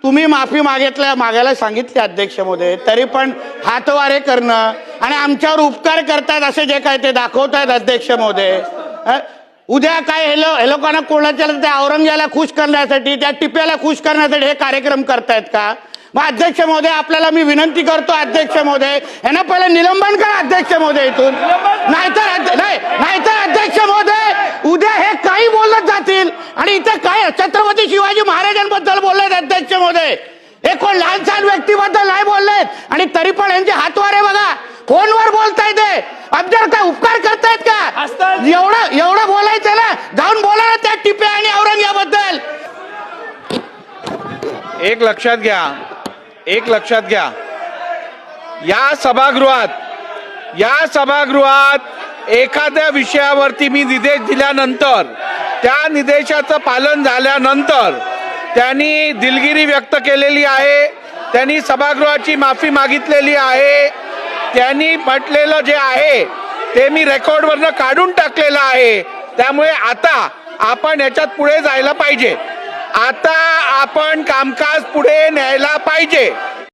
तुम्ही माफी मागायला सांगितली अध्यक्ष महोदय, तरी पण हातवारे करणं आणि आमच्यावर उपकार करतात असे जे काय ते दाखवतायत अध्यक्ष महोदय. उद्या काय हे लोकांना कोणाच्या त्या औरंगजेबाला खुश करण्यासाठी, त्या टिप्याला खुश करण्यासाठी हे कार्यक्रम करतायत का? मग अध्यक्ष महोदय आपल्याला मी विनंती करतो अध्यक्ष महोदय, यांना पहिलं निलंबन करा अध्यक्ष महोदय इथून. नाहीतर अध्यक्ष महोदय उद्या हे काही बोलत जातील आणि इथे काय छत्रपती शिवाजी महाराजांबद्दल बोललेत अध्यक्ष महोदय, हे कोण लहान सहान व्यक्तीबद्दल नाही बोललेत आणि तरी पण यांचे हातवारे बघा, फोनवर बोलतायत. आमच्यावर काय उपकार करतायत का? एवढं बोलायचं ना, जाऊन बोला ना त्या टिप्या आणि औरंगजेबाबद्दल. एक लक्षात घ्या, या सभागृहात एखाद्या विषयावरती मी निर्देश दिल्यानंतर, त्या निर्देशाचं पालन झाल्यानंतर त्यांनी दिलगिरी व्यक्त केलेली आहे, त्यांनी सभागृहाची माफी मागितलेली आहे, त्यांनी म्हटलेलं जे आहे ते मी रेकॉर्डवरनं काढून टाकलेलं आहे. त्यामुळे आता आपण याच्यात पुढे जायला पाहिजे. आता आपण कामकाज पुढे न्यायला पाहिजे.